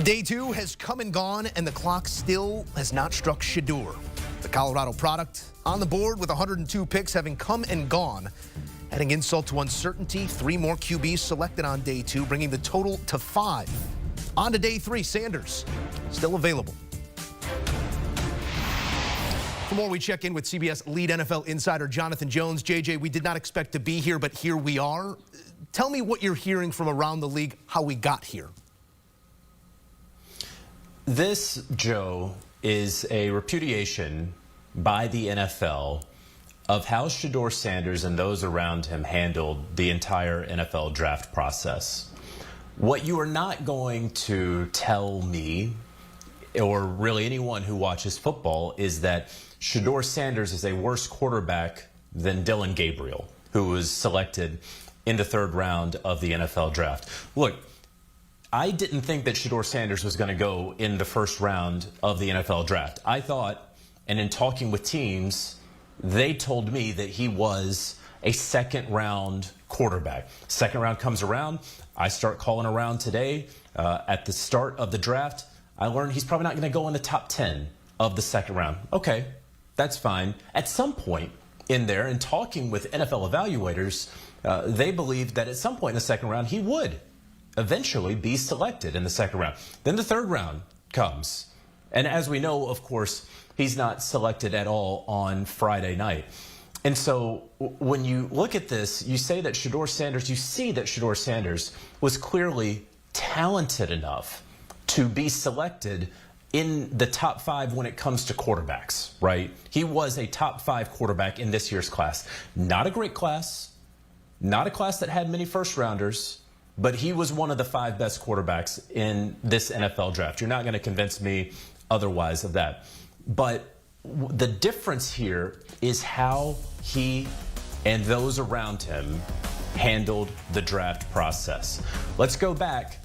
Day two has come and gone, and the clock still has not struck Shedeur. The Colorado product on the board with 102 picks having come and gone. Adding insult to uncertainty, 3 more QBs selected on day 2, bringing the total to 5. On to day 3, Sanders still available. For more, we check in with CBS lead NFL insider Jonathan Jones. JJ, we did not expect to be here, but here we are. Tell me what you're hearing from around the league, how we got here. This, Joe, is a repudiation by the NFL of how Shedeur Sanders and those around him handled the entire NFL draft process. What you are not going to tell me, or really anyone who watches football, is that Shedeur Sanders is a worse quarterback than Dillon Gabriel, who was selected in the 3rd round of the NFL draft. Look, I didn't think that Shedeur Sanders was going to go in the 1st round of the NFL draft. I thought, and in talking with teams, they told me that he was a 2nd round quarterback. 2nd round comes around. I start calling around today. At the start of the draft, I learned he's probably not going to go in the top 10 of the 2nd round. Okay, that's fine. At some point in there, in talking with NFL evaluators, they believed that at some point in the 2nd round, he would eventually be selected in the 2nd round. Then the 3rd round comes. And as we know, of course, he's not selected at all on Friday night. And so when you look at this, you say that Shedeur Sanders, you see that Shedeur Sanders was clearly talented enough to be selected in the top 5 when it comes to quarterbacks, right? He was a top 5 quarterback in this year's class. Not a great class, not a class that had many 1st rounders, but he was one of the 5 best quarterbacks in this NFL draft. You're not going to convince me otherwise of that. But the difference here is how he and those around him handled the draft process. Let's go back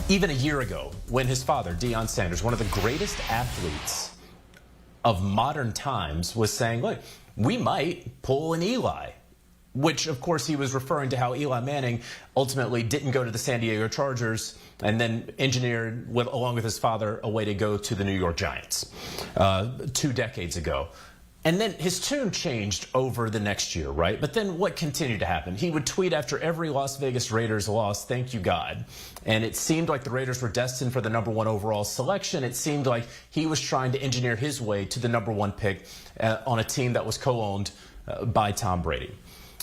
even a year ago when his father, Deion Sanders, one of the greatest athletes of modern times, was saying, look, we might pull an Eli. Which, of course, he was referring to how Eli Manning ultimately didn't go to the San Diego Chargers and then engineered, along with his father, a way to go to the New York Giants 2 decades ago. And then his tune changed over the next year, right? But then what continued to happen? He would tweet after every Las Vegas Raiders loss, thank you, God. And it seemed like the Raiders were destined for the #1 overall selection. It seemed like he was trying to engineer his way to the #1 pick on a team that was co-owned by Tom Brady.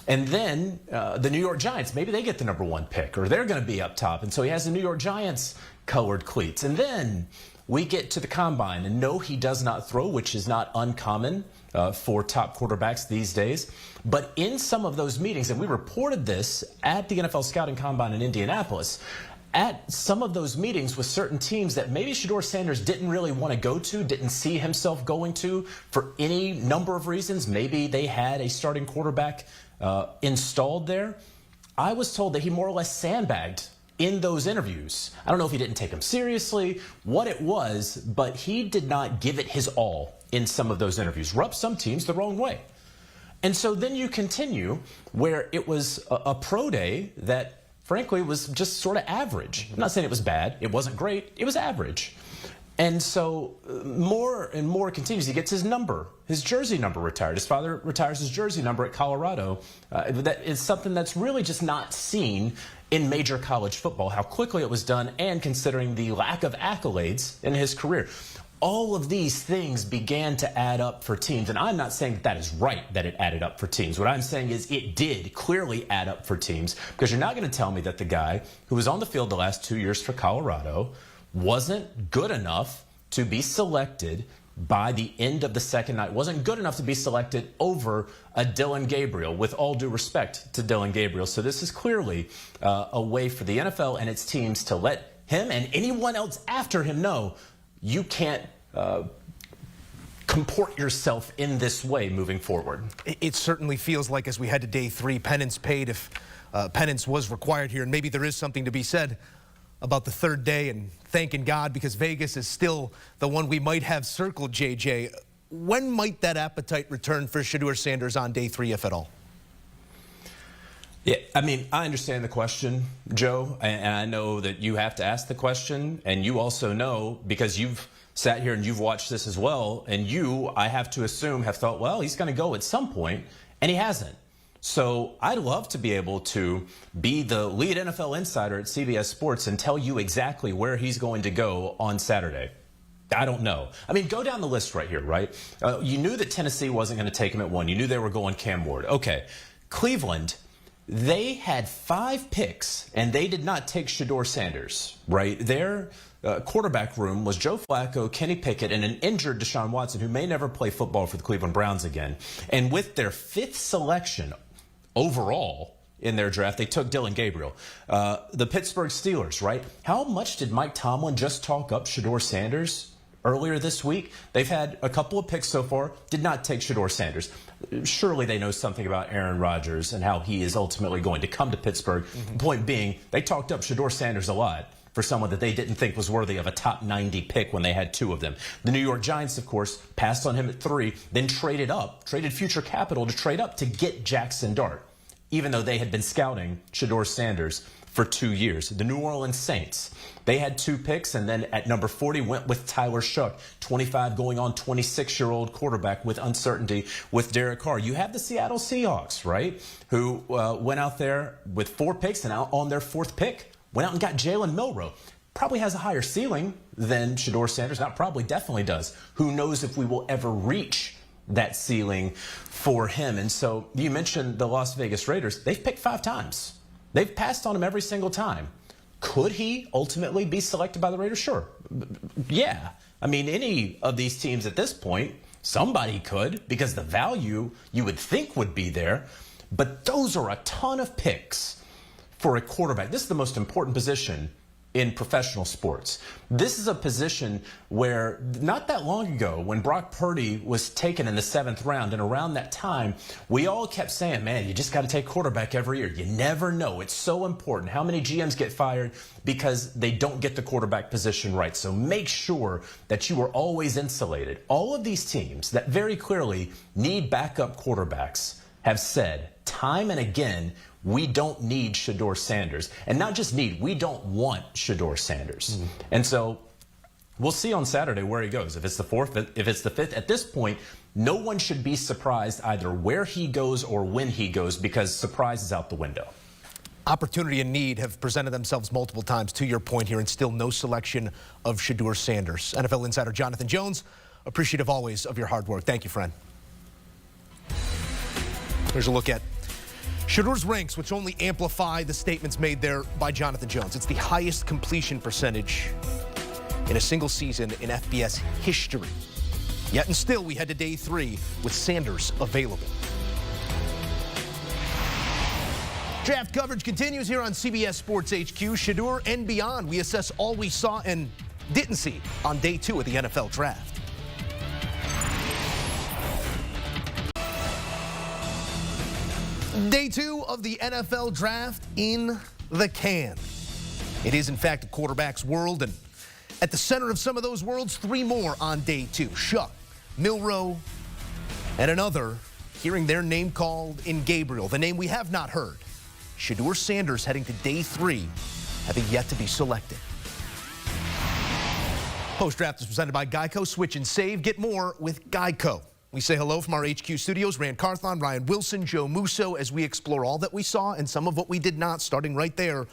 And then the New York Giants, maybe they get the #1 pick, or they're going to be up top. And so he has the New York Giants colored cleats. And then we get to the combine, and no, he does not throw, which is not uncommon for top quarterbacks these days. But in some of those meetings, and we reported this at the NFL Scouting Combine in Indianapolis, at some of those meetings with certain teams that maybe Shedeur Sanders didn't really want to go to, didn't see himself going to for any number of reasons. Maybe they had a starting quarterback installed there. I was told that he more or less sandbagged in those interviews. I don't know if he didn't take them seriously, what it was, but he did not give it his all in some of those interviews. Rubbed some teams the wrong way. And so then you continue where it was a pro day that frankly was just sort of average. I'm not saying it was bad. It wasn't great. It was average. And so more and more continues. He gets his number, his jersey number retired. His father retires his jersey number at Colorado. That is something that's really just not seen in major college football, how quickly it was done, and considering the lack of accolades in his career. All of these things began to add up for teams. And I'm not saying that is right that it added up for teams. What I'm saying is it did clearly add up for teams, because you're not going to tell me that the guy who was on the field the last 2 years for Colorado wasn't good enough to be selected by the end of the 2nd night, wasn't good enough to be selected over a Dillon Gabriel, with all due respect to Dillon Gabriel. So this is clearly a way for the NFL and its teams to let him and anyone else after him know you can't comport yourself in this way moving forward. It certainly feels like, as we head to day 3, penance paid if penance was required here. And maybe there is something to be said about the 3rd day and thanking God, because Vegas is still the one we might have circled, JJ. When might that appetite return for Shedeur Sanders on day 3, if at all? Yeah, I mean, I understand the question, Joe, and I know that you have to ask the question, and you also know, because you've sat here and you've watched this as well, and you, I have to assume, have thought, well, he's going to go at some point, and he hasn't. So I'd love to be able to be the lead NFL insider at CBS Sports and tell you exactly where he's going to go on Saturday. I don't know. I mean, go down the list right here, right? You knew that Tennessee wasn't going to take him at 1. You knew they were going Cam Ward. Okay. Cleveland, they had 5 picks, and they did not take Shedeur Sanders, right? Their quarterback room was Joe Flacco, Kenny Pickett, and an injured Deshaun Watson, who may never play football for the Cleveland Browns again. And with their 5th selection overall in their draft, they took Dylan Gabriel. The Pittsburgh Steelers, right? How much did Mike Tomlin just talk up Shedeur Sanders earlier this week? They've had a couple of picks so far, did not take Shedeur Sanders. Surely they know something about Aaron Rodgers and how he is ultimately going to come to Pittsburgh. The point being, they talked up Shedeur Sanders a lot for someone that they didn't think was worthy of a top 90 pick when they had 2 of them. The New York Giants, of course, passed on him at 3, then traded future capital to trade up to get Jackson Dart, even though they had been scouting Shedeur Sanders for 2 years. The New Orleans Saints, they had 2 picks, and then at number 40 went with Tyler Shuck, 25 going on 26-year-old quarterback with uncertainty with Derek Carr. You have the Seattle Seahawks, right, who went out there with 4 picks, and out on their 4th pick, went out and got Jalen Milroe. Probably has a higher ceiling than Shedeur Sanders. Not probably, definitely does. Who knows if we will ever reach that ceiling for him. And so you mentioned the Las Vegas Raiders. They've picked 5 times. They've passed on him every single time. Could he ultimately be selected by the Raiders? Sure. Yeah. I mean, any of these teams at this point, somebody could, because the value you would think would be there. But those are a ton of picks for a quarterback. This is the most important position in professional sports. This is a position where not that long ago, when Brock Purdy was taken in the 7th round, and around that time, we all kept saying, man, you just got to take quarterback every year. You never know. It's so important. How many GMs get fired because they don't get the quarterback position right? So make sure that you are always insulated. All of these teams that very clearly need backup quarterbacks have said time and again, we don't need Shedeur Sanders. And not just need, we don't want Shedeur Sanders. And so we'll see on Saturday where he goes. If it's the 4th, if it's the 5th, at this point, no one should be surprised either where he goes or when he goes, because surprise is out the window. Opportunity and need have presented themselves multiple times, to your point here, and still no selection of Shedeur Sanders. NFL insider Jonathan Jones, appreciative always of your hard work. Thank you, friend. Here's a look at Shedeur's ranks, which only amplify the statements made there by Jonathan Jones. It's the highest completion percentage in a single season in FBS history. Yet and still, we head to day 3 with Sanders available. Draft coverage continues here on CBS Sports HQ. Shedeur and beyond, we assess all we saw and didn't see on day 2 of the NFL Draft. Day 2 of the NFL Draft in the can. It is, in fact, a quarterback's world, and at the center of some of those worlds, 3 more on day 2. Shuck, Milroe, and another, hearing their name called in Gabriel, the name we have not heard. Shedeur Sanders heading to day 3, having yet to be selected. Post-draft is presented by Geico. Switch and save. Get more with Geico. We say hello from our HQ studios. Rand Carthon, Ryan Wilson, Joe Musso, as we explore all that we saw and some of what we did not, starting right there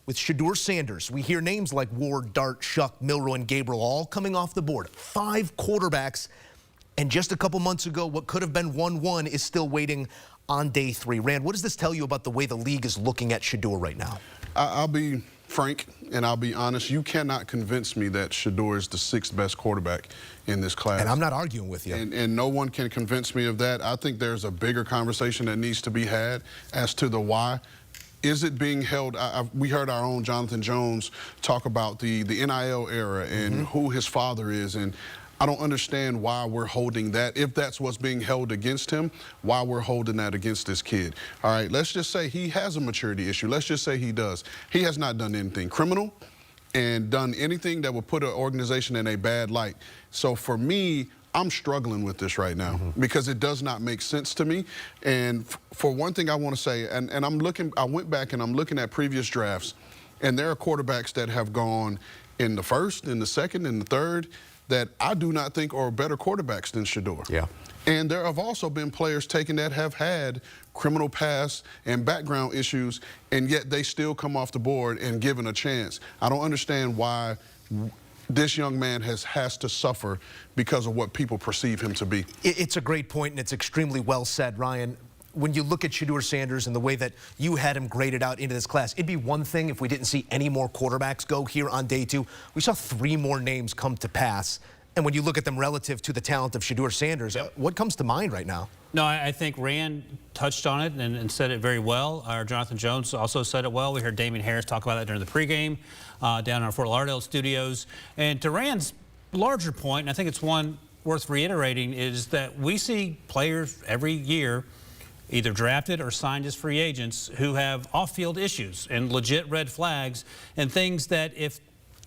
with Shedeur Sanders. We hear names like Ward, Dart, Shuck, Milroe, and Gabriel all coming off the board. 5 quarterbacks, and just a couple months ago, what could have been 1-1 is still waiting on day 3. Rand, what does this tell you about the way the league is looking at Shedeur right now? I'll be frank and I'll be honest. You cannot convince me that Shedeur is the 6th best quarterback in this class. And I'm not arguing with you. And no one can convince me of that. I think there's a bigger conversation that needs to be had as to the why. Is it being held? We heard our own Jonathan Jones talk about the NIL era and who his father is, and I don't understand why we're holding that. If that's what's being held against him, why we're holding that against this kid. All right, let's just say he has a maturity issue. Let's just say he does. He has not done anything criminal and done anything that would put an organization in a bad light. So for me, I'm struggling with this right now because it does not make sense to me. And for one thing I want to say, and I went back and I'm looking at previous drafts, and there are quarterbacks that have gone in the first, in the second, in the third, that I do not think are better quarterbacks than Shedeur. Yeah. And there have also been players taken that have had criminal past and background issues, and yet they still come off the board and given a chance. I don't understand why this young man has to suffer because of what people perceive him to be. It's a great point, and it's extremely well said, Ryan. When you look at Shedeur Sanders and the way that you had him graded out into this class, it'd be one thing if we didn't see any more quarterbacks go here on day 2. We saw 3 more names come to pass. And when you look at them relative to the talent of Shedeur Sanders, what comes to mind right now? No, I think Rand touched on it and said it very well. Our Jonathan Jones also said it well. We heard Damian Harris talk about that during the pregame down in our Fort Lauderdale studios. And to Rand's larger point, and I think it's one worth reiterating, is that we see players every year either drafted or signed as free agents who have off-field issues and legit red flags and things that if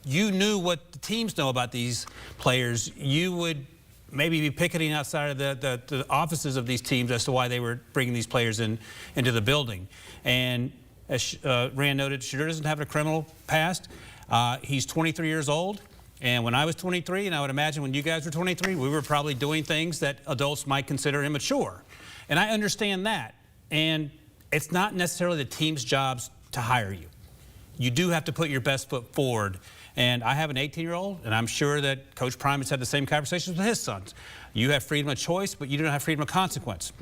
you knew what the teams know about these players, you would maybe be picketing outside of the offices of these teams as to why they were bringing these players into the building. And as Rand noted, Shedeur doesn't have a criminal past. He's 23 years old. And when I was 23, and I would imagine when you guys were 23, we were probably doing things that adults might consider immature. And I understand that. And it's not necessarily the team's jobs to hire you. You do have to put your best foot forward. And I have an 18-year-old, and I'm sure that Coach Prime has had the same conversations with his sons. You have freedom of choice, but you don't have freedom of consequence.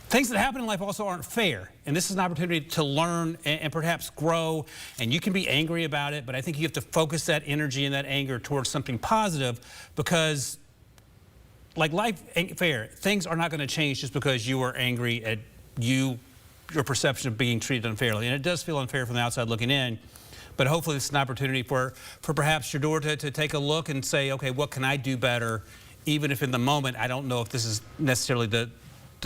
Things that happen in life also aren't fair. And this is an opportunity to learn and perhaps grow. And you can be angry about it, but I think you have to focus that energy and that anger towards something positive because, like life ain't fair. Things are not going to change just because you are angry at your perception of being treated unfairly. And it does feel unfair from the outside looking in. But hopefully this is an opportunity for perhaps Shedeur to take a look and say, okay, what can I do better? Even if in the moment I don't know if this is necessarily the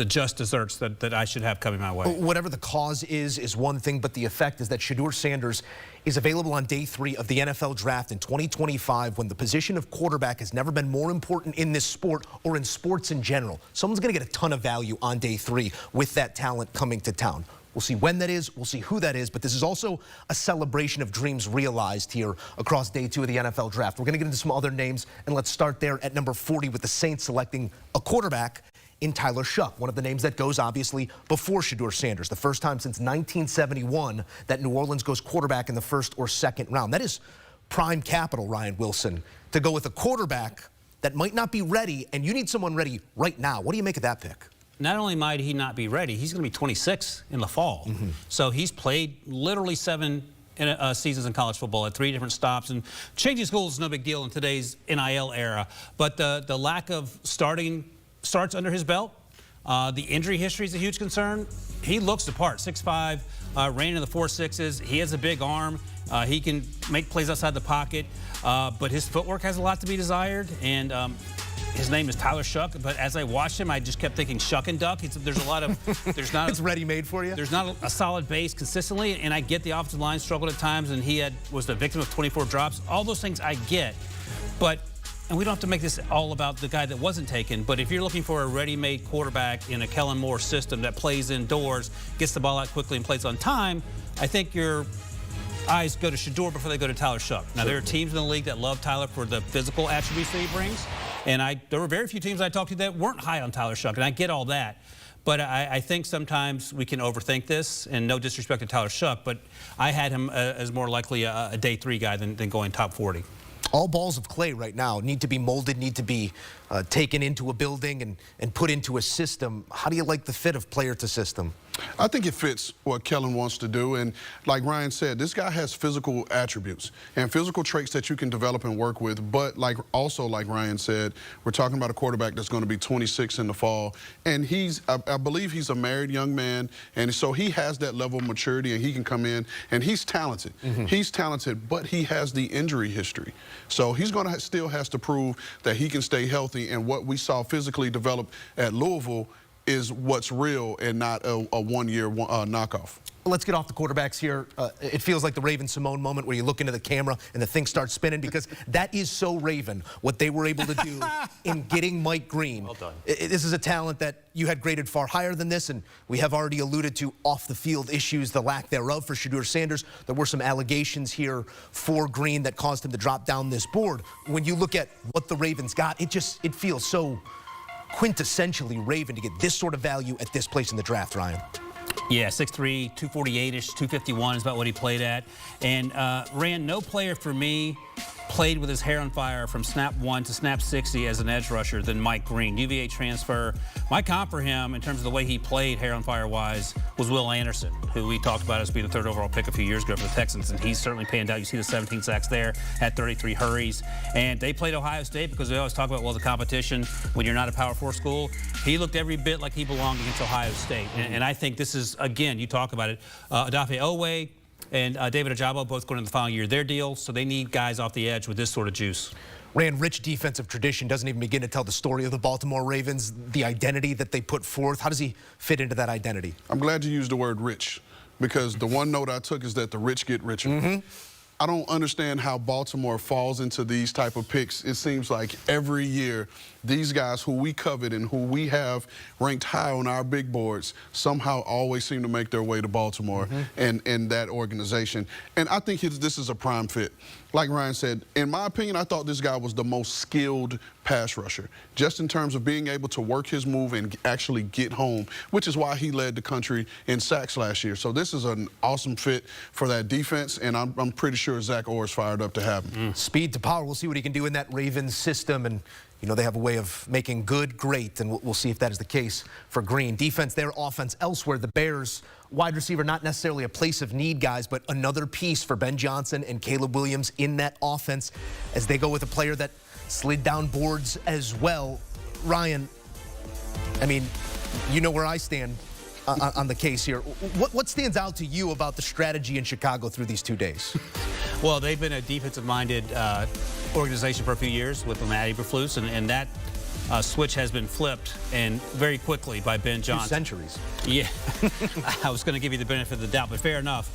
just desserts that I should have coming my way. Whatever the cause is one thing, but the effect is that Shedeur Sanders is available on day 3 of the NFL draft in 2025 when the position of quarterback has never been more important in this sport or in sports in general. Someone's going to get a ton of value on day 3 with that talent coming to town. We'll see when that is, we'll see who that is, but this is also a celebration of dreams realized here across day 2 of the NFL draft. We're going to get into some other names, and let's start there at number 40 with the Saints selecting a quarterback in Tyler Shuck, one of the names that goes obviously before Shedeur Sanders, the first time since 1971 that New Orleans goes quarterback in the 1st or 2nd round. That is prime capital, Ryan Wilson, to go with a quarterback that might not be ready, and you need someone ready right now. What do you make of that pick? Not only might he not be ready, he's going to be 26 in the fall. So he's played literally 7 seasons in college football at 3 different stops. And changing schools is no big deal in today's NIL era. But the lack of starts under his belt, the injury history is a huge concern. He looks the part, 6'5", ran in the 4.6s. He has a big arm. He can make plays outside the pocket. But his footwork has a lot to be desired. And his name is Tyler Shuck, but as I watched him, I just kept thinking Shuck and Duck. There's a lot of, there's not. It's ready-made for you? There's not a solid base consistently, and I get the offensive line struggled at times, and he was the victim of 24 drops. All those things I get, and we don't have to make this all about the guy that wasn't taken, but if you're looking for a ready-made quarterback in a Kellen Moore system that plays indoors, gets the ball out quickly and plays on time, I think your eyes go to Shedeur before they go to Tyler Shuck. Now, there are teams in the league that love Tyler for the physical attributes that he brings. And there were very few teams I talked to that weren't high on Tyler Shuck, and I get all that. But I think sometimes we can overthink this, and no disrespect to Tyler Shuck, but I had him as more likely a day 3 guy than going top 40. All balls of clay right now need to be molded, need to be taken into a building and put into a system. How do you like the fit of player to system? I think it fits what Kellen wants to do. And like Ryan said, this guy has physical attributes and physical traits that you can develop and work with. But also like Ryan said, we're talking about a quarterback that's going to be 26 in the fall. And I believe he's a married young man. And so he has that level of maturity, and he can come in, and he's talented. He's talented, but he has the injury history. So he's going to still has to prove that he can stay healthy. And what we saw physically develop at Louisville is what's real and not a one-year knockoff. let's get off the quarterbacks here. It feels like the Raven-Simone moment where you look into the camera and the thing starts spinning, because that is so Raven, what they were able to do in getting Mike Green. Well done. This is a talent that you had graded far higher than this, and we have already alluded to off-the-field issues, the lack thereof for Shedeur Sanders. There were some allegations here for Green that caused him to drop down this board. When you look at what the Ravens got, it feels so quintessentially Raven to get this sort of value at this place in the draft, Ryan. Yeah, 6'3", 248-ish, 251 is about what he played at. And no player for me played with his hair on fire from snap 1 to snap 60 as an edge rusher than Mike Green. UVA transfer. My comp for him, in terms of the way he played hair on fire-wise, was Will Anderson, who we talked about as being the 3rd overall pick a few years ago for the Texans, and he's certainly panned out. You see the 17 sacks there, had 33 hurries. And they played Ohio State because they always talk about, well, the competition when you're not a Power 4 school. He looked every bit like he belonged against Ohio State. And I think this is, again, you talk about it, Odafe Oweh and David Ojabo both going into the final year of their deals, so they need guys off the edge with this sort of juice. Rand, rich defensive tradition doesn't even begin to tell the story of the Baltimore Ravens, the identity that they put forth. How does he fit into that identity? I'm glad you used the word rich, because the one note I took is that the rich get richer. I don't understand how Baltimore falls into these type of picks. It seems like every year, these guys who we covet and who we have ranked high on our big boards somehow always seem to make their way to Baltimore and that organization. And I think this is a prime fit. Like Ryan said, in my opinion, I thought this guy was the most skilled pass rusher, just in terms of being able to work his move and actually get home, which is why he led the country in sacks last year. So this is an awesome fit for that defense, and I'm pretty sure Zach Orr's fired up to have him. Speed to power. We'll see what he can do in that Ravens system, and you know they have a way of making good great, and we'll see if that is the case for Green. Defense there, offense elsewhere. The Bears wide receiver, not necessarily a place of need, guys, but another piece for Ben Johnson and Caleb Williams in that offense as they go with a player that slid down boards as well. Ryan, I mean, you know where I stand on the case here. What stands out to you about the strategy in Chicago through these 2 days? Well, they've been a defensive-minded organization for a few years with Matt Eberflus, and that switch has been flipped, and very quickly, by Ben Johnson. 2 centuries. Yeah, I was going to give you the benefit of the doubt, but fair enough.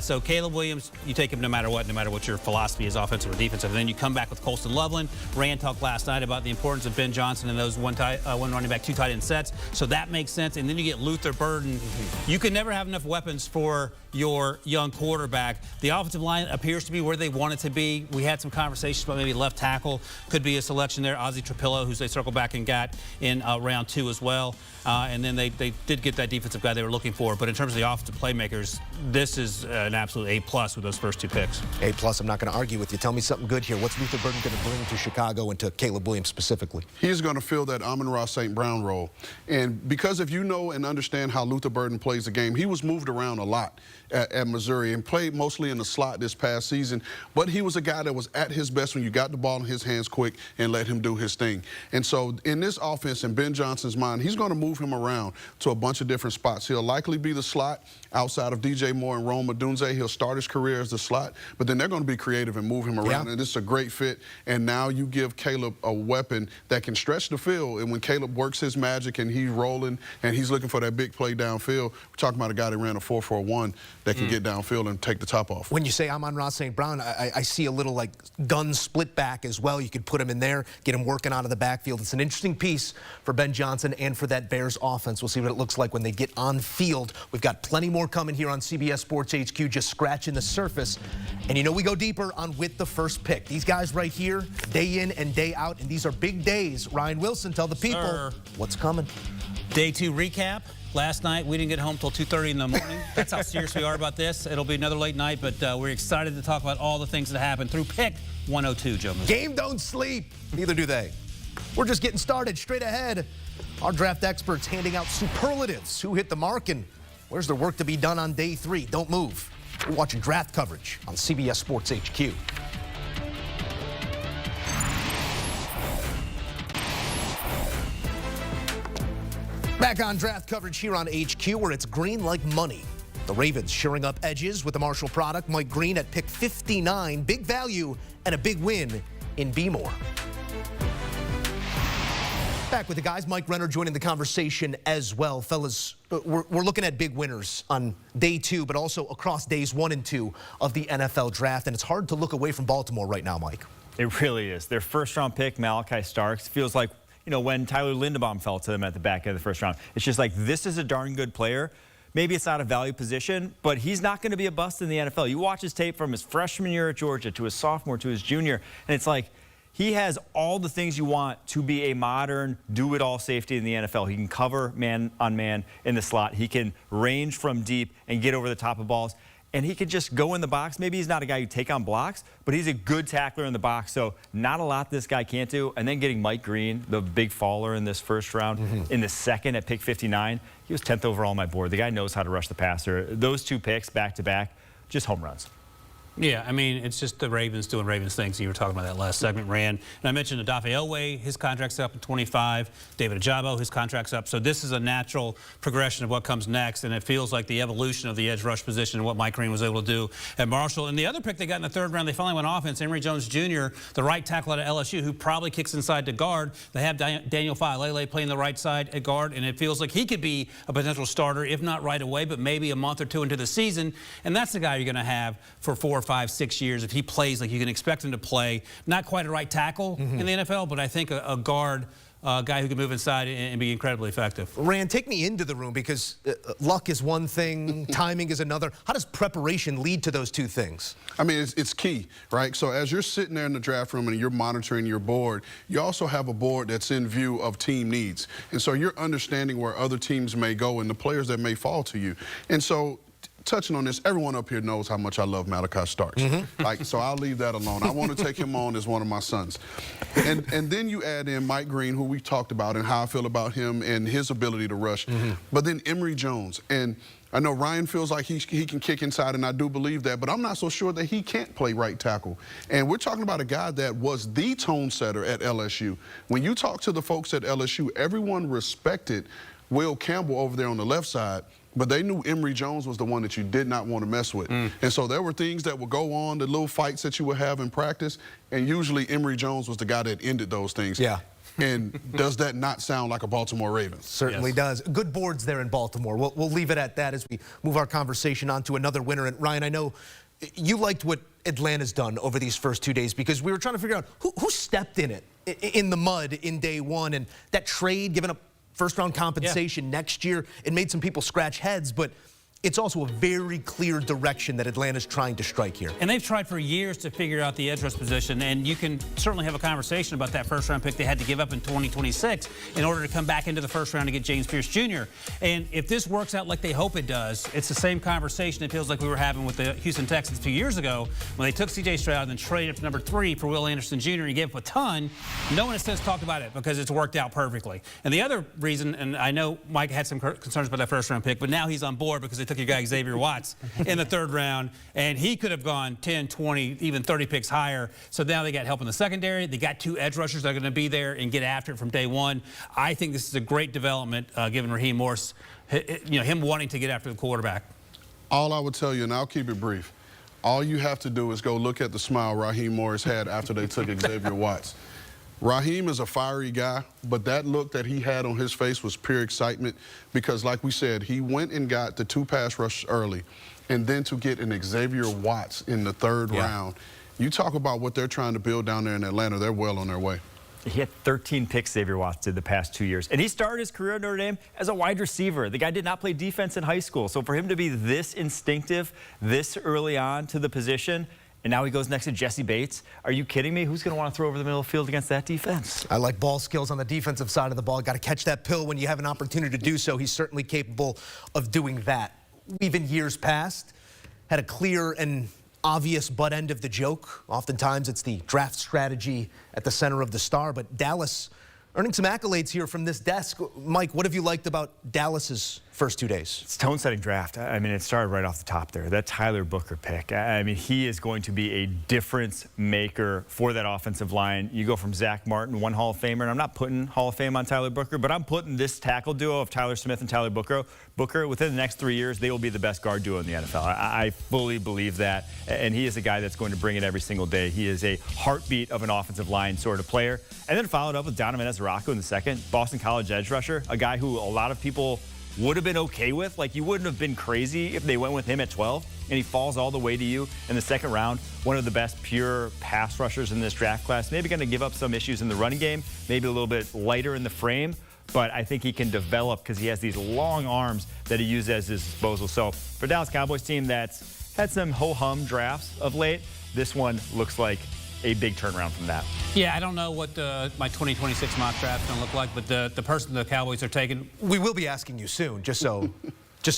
So Caleb Williams, you take him no matter what your philosophy is, offensive or defensive. And then you come back with Colston Loveland. Rand talked last night about the importance of Ben Johnson and those one running back, 2 tight end sets. So that makes sense. And then you get Luther Burden. You can never have enough weapons for your young quarterback. The offensive line appears to be where they want it to be. We had some conversations about maybe left tackle. Could be a selection there. Ozzie Trapillo, who's they circled back and got in round 2 as well. And then they did get that defensive guy they were looking for. But in terms of the offensive playmakers, this is an absolute A+ with those first 2 picks. A+, I'm not going to argue with you. Tell me something good here. What's Luther Burden going to bring to Chicago and to Caleb Williams specifically? He's going to fill that Amon-Ra St. Brown role. And because if you know and understand how Luther Burden plays the game, he was moved around a lot at Missouri and played mostly in the slot this past season. But he was a guy that was at his best when you got the ball in his hands quick and let him do his thing. And so in this offense, in Ben Johnson's mind, he's going to move him around to a bunch of different spots. He'll likely be the slot outside of DJ Moore and Rome Odunze. He'll start his career as the slot, but then they're going to be creative and move him around. And this is a great fit. And now you give Caleb a weapon that can stretch the field. And when Caleb works his magic and he's rolling and he's looking for that big play downfield, we're talking about a guy that ran a 4.41 that can get downfield and take the top off. When you say Amon-Ra St. Brown, I see a little like gun split back as well. You could put him in there, get him working out of the backfield. It's an interesting piece for Ben Johnson and for that Bears offense. We'll see what it looks like when they get on field. We've got plenty more coming here on CBS Sports HQ, just scratching the surface. And you know we go deeper on with the first pick. These guys right here, day in and day out, and these are big days. Ryan Wilson, tell the people what's coming. Day 2 recap. Last night, we didn't get home till 2:30 in the morning. That's how serious we are about this. It'll be another late night, but we're excited to talk about all the things that happened through pick 102, Joe. Game don't sleep. Neither do they. We're just getting started. Straight ahead, our draft experts handing out superlatives. Who hit the mark and where's there work to be done on day 3? Don't move. We're watching draft coverage on CBS Sports HQ. Back on draft coverage here on HQ, where it's green like money. The Ravens shoring up edges with the Marshall product. Mike Green at pick 59. Big value and a big win in B-More. back with the guys. Mike Renner joining the conversation as well. Fellas, we're looking at big winners on day 2, but also across days 1 and 2 of the NFL draft. And it's hard to look away from Baltimore right now, Mike. It really is. Their first-round pick, Malachi Starks, feels like, you know, when Tyler Linderbaum fell to them at the back end of the first round. It's just like, this is a darn good player. Maybe it's not a value position, but he's not going to be a bust in the NFL. You watch his tape from his freshman year at Georgia to his sophomore to his junior, and it's like, he has all the things you want to be a modern, do-it-all safety in the NFL. He can cover man-on-man in the slot. He can range from deep and get over the top of balls. And he could just go in the box. Maybe he's not a guy who take on blocks, but he's a good tackler in the box. So not a lot this guy can't do. And then getting Mike Green, the big faller in this first round, in the second at pick 59. He was 10th overall on my board. The guy knows how to rush the passer. Those 2 picks back-to-back, just home runs. Yeah, I mean, it's just the Ravens doing Ravens things. You were talking about that last segment, Rand. And I mentioned Odafe Oweh, his contract's up in 25. David Ajabo, his contract's up. So this is a natural progression of what comes next, and it feels like the evolution of the edge rush position and what Mike Green was able to do at Marshall. And the other pick they got in the 3rd round, they finally went offense, Emory Jones Jr., the right tackle out of LSU, who probably kicks inside to guard. They have Daniel Faalele playing the right side at guard, and it feels like he could be a potential starter, if not right away, but maybe a month or 2 into the season. And that's the guy you're going to have for 4, 5, 6 years if he plays like you can expect him to play. Not quite a right tackle in the NFL, but I think a guard guy who can move inside and be incredibly effective. Rand, take me into the room, because luck is one thing, timing is another. How does preparation lead to those 2 things? I mean, it's key, right? So as you're sitting there in the draft room and you're monitoring your board, you also have a board that's in view of team needs. And so you're understanding where other teams may go and the players that may fall to you. And so, touching on this, everyone up here knows how much I love Malachi Starks. So I'll leave that alone. I want to take him on as one of my sons. And then you add in Mike Green, who we've talked about, and how I feel about him and his ability to rush. But then Emory Jones. And I know Ryan feels like he can kick inside, and I do believe that, but I'm not so sure that he can't play right tackle. And we're talking about a guy that was the tone setter at LSU. When you talk to the folks at LSU, everyone respected Will Campbell over there on the left side, but they knew Emory Jones was the one that you did not want to mess with. And so there were things that would go on, the little fights that you would have in practice, and usually Emory Jones was the guy that ended those things. Yeah. And does that not sound like a Baltimore Ravens? Certainly does. Good boards there in Baltimore. We'll leave it at that as we move our conversation on to another winner. And Ryan, I know you liked what Atlanta's done over these first 2 days, because we were trying to figure out who stepped in it, in the mud in day 1, and that trade, giving up first-round compensation next year, it made some people scratch heads, but it's also a very clear direction that Atlanta's trying to strike here. And they've tried for years to figure out the edge rush position, and you can certainly have a conversation about that first-round pick they had to give up in 2026 in order to come back into the first round to get James Pierce Jr. And if this works out like they hope it does, it's the same conversation it feels like we were having with the Houston Texans 2 years ago when they took C.J. Stroud and then traded up to number 3 for Will Anderson Jr. and gave up a ton. No one has since talked about it because it's worked out perfectly. And the other reason, and I know Mike had some concerns about that first-round pick, but now he's on board because they took your guy Xavier Watts in the 3rd round, and he could have gone 10, 20, even 30 picks higher. So now they got help in the secondary. They got 2 edge rushers that are going to be there and get after it from day 1. I think this is a great development, given Raheem Morris, him wanting to get after the quarterback. All I would tell you, and I'll keep it brief, all you have to do is go look at the smile Raheem Morris had after they took Xavier Watts. Raheem is a fiery guy, but that look that he had on his face was pure excitement because, like we said, he went and got the 2 pass rushes early, and then to get an Xavier Watts in the 3rd round. You talk about what they're trying to build down there in Atlanta, they're well on their way. He had 13 picks, Xavier Watts did the past 2 years. And he started his career at Notre Dame as a wide receiver. The guy did not play defense in high school. So for him to be this instinctive, this early on to the position, and now he goes next to Jesse Bates. Are you kidding me? Who's going to want to throw over the middle of the field against that defense? I like ball skills on the defensive side of the ball. Got to catch that pill when you have an opportunity to do so. He's certainly capable of doing that. We've in years past had a clear and obvious butt end of the joke. Oftentimes it's the draft strategy at the center of the star, but Dallas earning some accolades here from this desk. Mike, what have you liked about Dallas's first 2 days. It's tone-setting draft. I mean, it started right off the top there. That Tyler Booker pick. I mean, he is going to be a difference maker for that offensive line. You go from Zach Martin, one Hall of Famer, and I'm not putting Hall of Fame on Tyler Booker, but I'm putting this tackle duo of Tyler Smith and Tyler Booker, within the next 3 years, they will be the best guard duo in the NFL. I fully believe that, and he is a guy that's going to bring it every single day. He is a heartbeat of an offensive line sort of player. And then followed up with Donovan Ezaraku in the second, Boston College edge rusher, a guy who a lot of people would have been okay with. Like, you wouldn't have been crazy if they went with him at 12, and he falls all the way to you in the second round. One of the best pure pass rushers in this draft class. Maybe going to give up some issues in the running game, maybe a little bit lighter in the frame, but I think he can develop because he has these long arms that he uses at his disposal. So for Dallas Cowboys team that's had some ho-hum drafts of late, this one looks like a big turnaround from that. Yeah, I don't know what my 2026 mock draft is going to look like, but the person the Cowboys are taking. We will be asking you soon, just so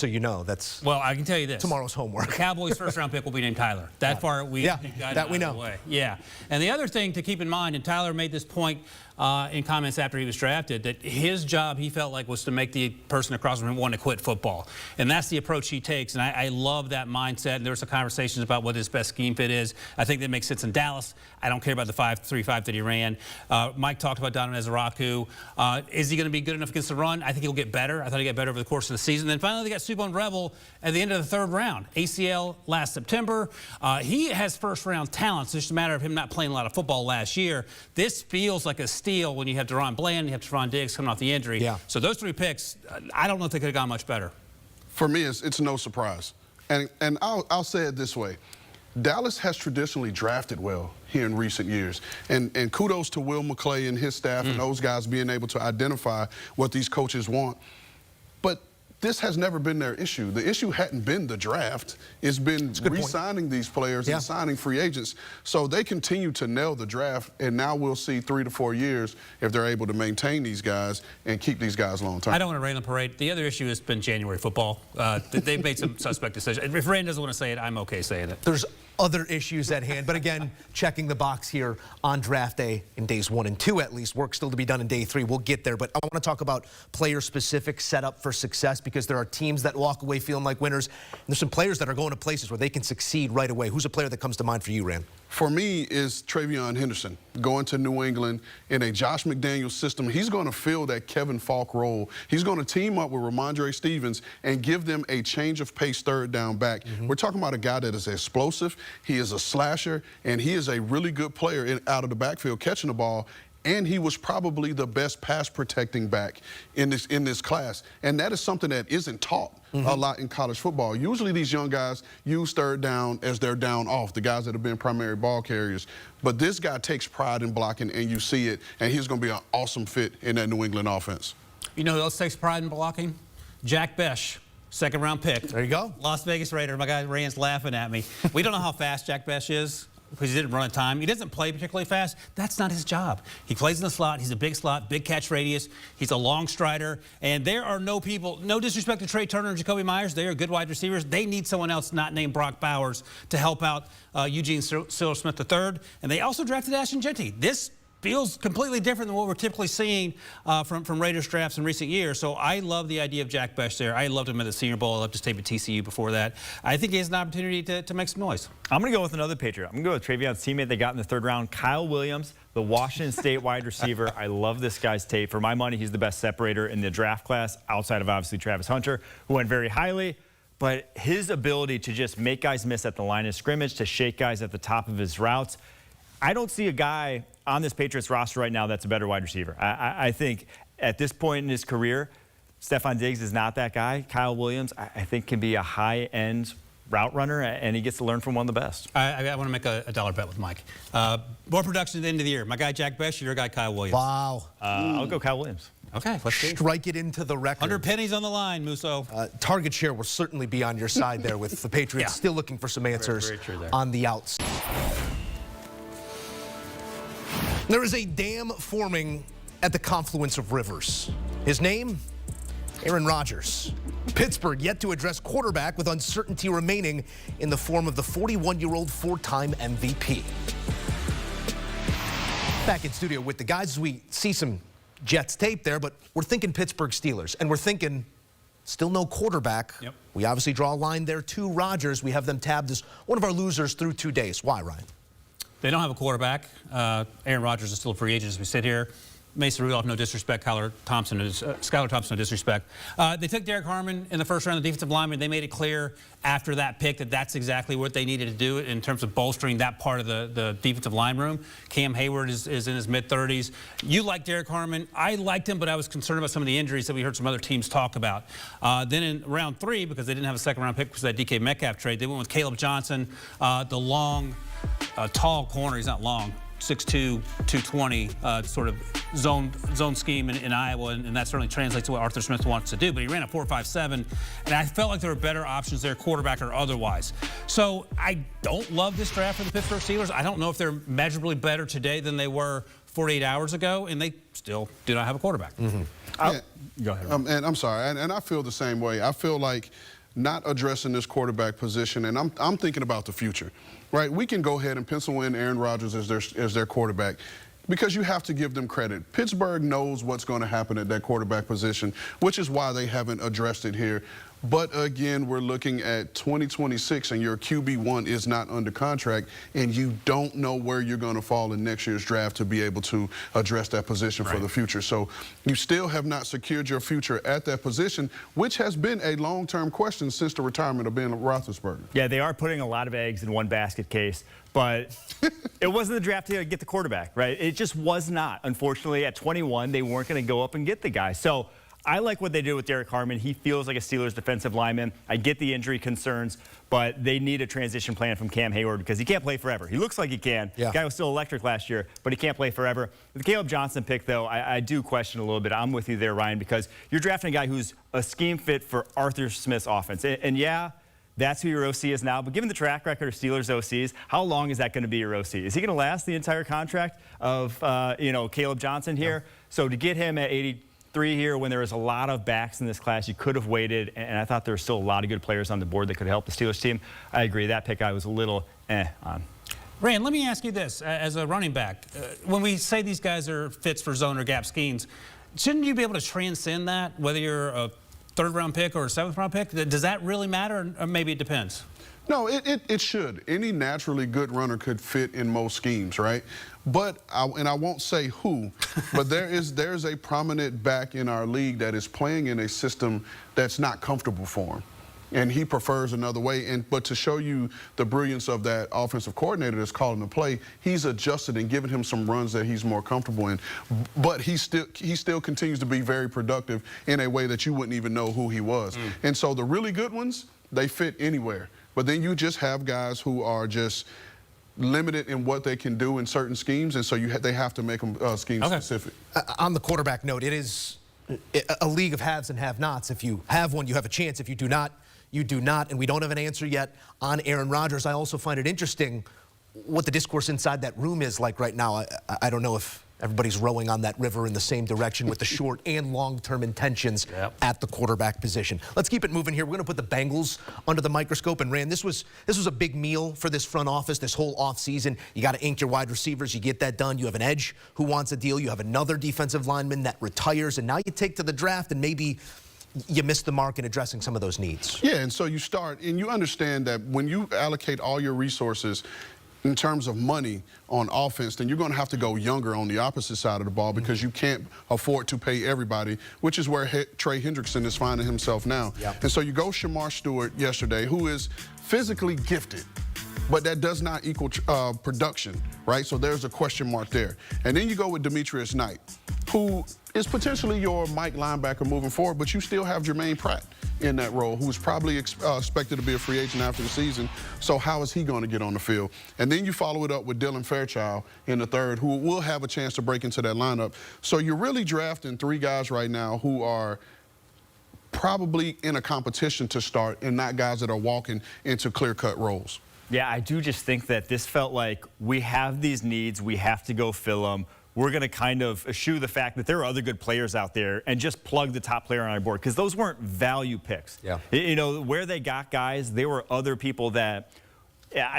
you know. That's well, I can tell you this: tomorrow's homework. The Cowboys' first-round pick will be named Tyler. That far we that we know. Way. Yeah, and the other thing to keep in mind, and Tyler made this point in comments after he was drafted, that his job he felt like was to make the person across from him want to quit football, and that's the approach he takes. And I love that mindset. And there were some conversations about what his best scheme fit is. I think that makes sense in Dallas. I don't care about the 5-3-5 that he ran. Mike talked about Donovan Ezaraku. Is he going to be good enough against the run? I think he'll get better. I thought he'd get better over the course of the season. Then finally, they got Subon Rebel at the end of the third round. ACL last September. He has first-round talent. It's just a matter of him not playing a lot of football last year. This feels like a steal when you have Deron Bland, you have Teron Diggs coming off the injury. Yeah. So those three picks, I don't know if they could have gone much better. For me, it's no surprise. And I'll say it this way. Dallas has traditionally drafted well here in recent years. And kudos to Will McClay and his staff and those guys being able to identify what these coaches want. But this has never been their issue. The issue hadn't been the draft. It's been re-signing these players and signing free agents. So they continue to nail the draft, and now we'll see 3 to 4 years if they're able to maintain these guys and keep these guys long term. I don't want to rain on the parade. The other issue has been January football. They've made some suspect decisions. If Rand doesn't want to say it, I'm okay saying it. There's other issues at hand, but again, checking the box here on draft day in days 1 and 2 at least. Work still to be done in day 3. We'll get there, but I want to talk about player-specific setup for success because there are teams that walk away feeling like winners. And there's some players that are going to places where they can succeed right away. Who's a player that comes to mind for you, Rand? For me is Travion Henderson going to New England in a Josh McDaniels system. He's going to fill that Kevin Falk role. He's going to team up with Ramondre Stevens and give them a change of pace third down back. We're talking about a guy that is explosive. He is a slasher, and he is a really good player out of the backfield catching the ball. And he was probably the best pass protecting back in this class. And that is something that isn't taught a lot in college football. Usually these young guys use third down as their down off, the guys that have been primary ball carriers. But this guy takes pride in blocking, and you see it, and he's going to be an awesome fit in that New England offense. You know who else takes pride in blocking? Jack Besh. Second-round pick. There you go. Las Vegas Raider. My guy Rand's laughing at me. We don't know how fast Jack Besh is because he didn't run a time. He doesn't play particularly fast. That's not his job. He plays in the slot. He's a big slot, big catch radius. He's a long strider. And there are no people, no disrespect to Trey Turner and Jacoby Myers. They are good wide receivers. They need someone else not named Brock Bowers to help out Eugene Silver-Smith III. And they also drafted Ashton Jeanty. This feels completely different than what we're typically seeing from Raiders drafts in recent years. So I love the idea of Jack Besh there. I loved him at the Senior Bowl. I loved his tape at TCU before that. I think he has an opportunity to make some noise. I'm going to go with another Patriot. I'm going to go with Travion's teammate they got in the third round, Kyle Williams, the Washington State wide receiver. I love this guy's tape. For my money, he's the best separator in the draft class, outside of obviously Travis Hunter, who went very highly. But his ability to just make guys miss at the line of scrimmage, to shake guys at the top of his routes, I don't see a guy on this Patriots roster right now that's a better wide receiver. I think at this point in his career, Stephon Diggs is not that guy. Kyle Williams, I think, can be a high-end route runner, and he gets to learn from one of the best. I want to make a dollar bet with Mike. More production at the end of the year. My guy Jack Besh, your guy Kyle Williams. Wow. I'll go Kyle Williams. Okay, let's see. Strike it into the record. 100 pennies on the line, Musso. Target share will certainly be on your side there with the Patriots still looking for some answers very true there. on the outs. There is a dam forming at the confluence of rivers. His name, Aaron Rodgers. Pittsburgh yet to address quarterback with uncertainty remaining in the form of the 41-year-old four-time MVP. Back in studio with the guys, we see some Jets tape there, but we're thinking Pittsburgh Steelers, and we're thinking Still no quarterback. Yep. We obviously draw a line there to Rodgers. We have them tabbed as one of our losers through 2 days. Why, Ryan? They don't have a quarterback. Aaron Rodgers is still a free agent as we sit here. Mason Rudolph, no disrespect. Skylar Thompson, no disrespect. They took Derek Harmon in the first round, the defensive lineman. They made it clear after that pick that that's exactly what they needed to do in terms of bolstering that part of the defensive line room. Cam Hayward is in his mid-30s. You like Derek Harmon. I liked him, but I was concerned about some of the injuries that we heard some other teams talk about. Then in round 3, because they didn't have a second-round pick because of that DK Metcalf trade, they went with Caleb Johnson, the long, tall corner. He's not long. 6'2", 220, sort of zone scheme in Iowa, and that certainly translates to what Arthur Smith wants to do. But he ran a 4.57, and I felt like there were better options there, quarterback or otherwise. So I don't love this draft for the Pittsburgh Steelers. I don't know if they're measurably better today than they were 48 hours ago, and they still do not have a quarterback. Go ahead. And I'm sorry, and I feel the same way. I feel like not addressing this quarterback position, and I'm thinking about the future, right? We can go ahead and pencil in Aaron Rodgers as their quarterback because you have to give them credit. Pittsburgh knows what's going to happen at that quarterback position, which is why they haven't addressed it here. But again, we're looking at 2026 and your QB1 is not under contract and you don't know where you're going to fall in next year's draft to be able to address that position for the future. So you still have not secured your future at that position, which has been a long-term question since the retirement of Ben Roethlisberger. Yeah, they are putting a lot of eggs in one basket case, but it wasn't the draft to get the quarterback, right? It just was not. Unfortunately, at 21, they weren't going to go up and get the guy. So I like what they did with Derek Harmon. He feels like a Steelers defensive lineman. I get the injury concerns, but they need a transition plan from Cam Hayward because he can't play forever. He looks like he can. Yeah. The guy was still electric last year, but he can't play forever. The Caleb Johnson pick, though, I do question a little bit. I'm with you there, Ryan, because you're drafting a guy who's a scheme fit for Arthur Smith's offense. And yeah, that's who your OC is now. But given the track record of Steelers OCs, how long is that going to be your OC? Is he going to last the entire contract of Caleb Johnson here? Yeah. So to get him at 83 here when there was a lot of backs in this class, you could have waited. And I thought there were still a lot of good players on the board that could help the Steelers team. I agree. That pick I was a little on. Rand, let me ask you this. As a running back, when we say these guys are fits for zone or gap schemes, shouldn't you be able to transcend that, whether you're a third-round pick or a seventh-round pick? Does that really matter, or maybe it depends? No, it should. Any naturally good runner could fit in most schemes, right? But, and I won't say who, but there's a prominent back in our league that is playing in a system that's not comfortable for him. And he prefers another way. But to show you the brilliance of that offensive coordinator that's calling the play, he's adjusted and given him some runs that he's more comfortable in. But he still continues to be very productive in a way that you wouldn't even know who he was. And so the really good ones, they fit anywhere. But then you just have guys who are just limited in what they can do in certain schemes, and so they have to make them scheme specific. On the quarterback note, it is a league of haves and have-nots. If you have one, you have a chance. If you do not, you do not. And we don't have an answer yet on Aaron Rodgers. I also find it interesting what the discourse inside that room is like right now. I don't know if everybody's rowing on that river in the same direction with the short and long-term intentions at the quarterback position. Let's keep it moving here. We're going to put the Bengals under the microscope. And Rand, this was a big meal for this front office this whole offseason. You got to ink your wide receivers. You get that done. You have an edge who wants a deal. You have another defensive lineman that retires. And now you take to the draft and maybe you missed the mark in addressing some of those needs. Yeah, and so you start, and you understand that when you allocate all your resources in terms of money on offense, then you're going to have to go younger on the opposite side of the ball because you can't afford to pay everybody, which is where Trey Hendrickson is finding himself now. And so you go Shedeur Stewart yesterday, who is physically gifted, but that does not equal production, right? So there's a question mark there. And then you go with Demetrius Knight, who is potentially your Mike linebacker moving forward, but you still have Jermaine Pratt in that role, who's probably expected to be a free agent after the season. So how is he going to get on the field? And then you follow it up with Dylan Fairchild in the third, who will have a chance to break into that lineup. So you're really drafting 3 guys right now who are probably in a competition to start and not guys that are walking into clear-cut roles. Yeah, I do just think that this felt like we have these needs, we have to go fill them. We're going to kind of eschew the fact that there are other good players out there and just plug the top player on our board because those weren't value picks. Yeah. You know, where they got guys, there were other people that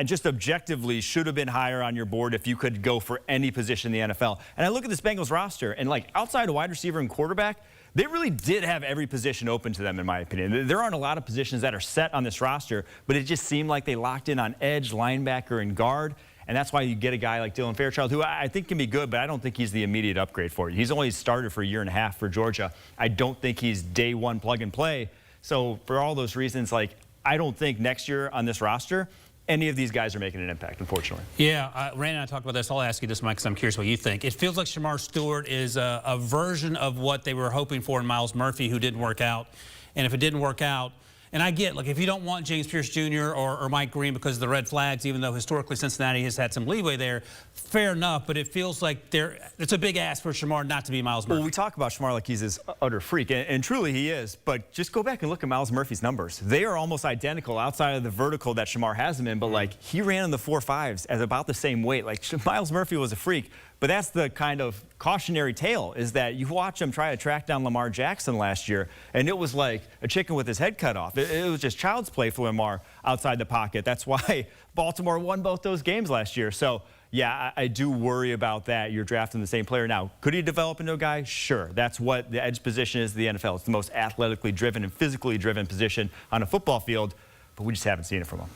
just objectively should have been higher on your board if you could go for any position in the NFL. And I look at this Bengals roster and, like, outside of wide receiver and quarterback, they really did have every position open to them, in my opinion. There aren't a lot of positions that are set on this roster, but it just seemed like they locked in on edge, linebacker, and guard. And that's why you get a guy like Dylan Fairchild, who I think can be good, but I don't think he's the immediate upgrade for you. He's only started for a year and a half for Georgia. I don't think he's day one plug and play. So for all those reasons, like, I don't think next year on this roster, any of these guys are making an impact, unfortunately. Yeah, Randy and I talked about this. I'll ask you this, Mike, because I'm curious what you think. It feels like Shedeur Stewart is a version of what they were hoping for in Miles Murphy, who didn't work out. And if it didn't work out, and I get, like, if you don't want James Pierce Jr. or Mike Green because of the red flags, even though historically Cincinnati has had some leeway there, fair enough, but it feels like it's a big ask for Shemar not to be Miles Murphy. Well, we talk about Shemar like he's this utter freak, and truly he is, but just go back and look at Miles Murphy's numbers. They are almost identical outside of the vertical that Shemar has him in, but, like, he ran in the 4.5s at about the same weight. Like, Miles Murphy was a freak. But that's the kind of cautionary tale, is that you watch him try to track down Lamar Jackson last year, and it was like a chicken with his head cut off. It was just child's play for Lamar outside the pocket. That's why Baltimore won both those games last year. So, yeah, I do worry about that. You're drafting the same player. Now, could he develop into a guy? Sure. That's what the edge position is in the NFL. It's the most athletically driven and physically driven position on a football field, but we just haven't seen it from him.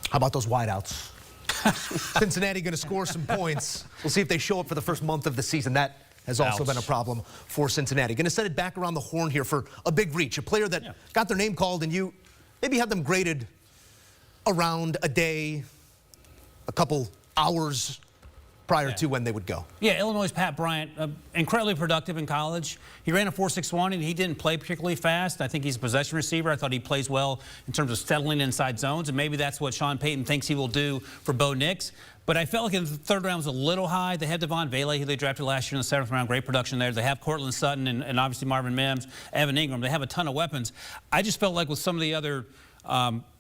How about those wideouts? Cincinnati going to score some points. We'll see if they show up for the first month of the season. That has also been a problem for Cincinnati. Going to set it back around the horn here for a big reach. A player that got their name called and you maybe had them graded around a day, a couple hours prior to when they would go. Yeah, Illinois' Pat Bryant, incredibly productive in college. He ran a 4.61 and he didn't play particularly fast. I think he's a possession receiver. I thought he plays well in terms of settling inside zones, and maybe that's what Sean Payton thinks he will do for Bo Nix. But I felt like in the third round was a little high. They have Devon Vele, who they drafted last year in the 7th round. Great production there. They have Cortland Sutton and obviously Marvin Mims, Evan Ingram. They have a ton of weapons. I just felt like with some of the other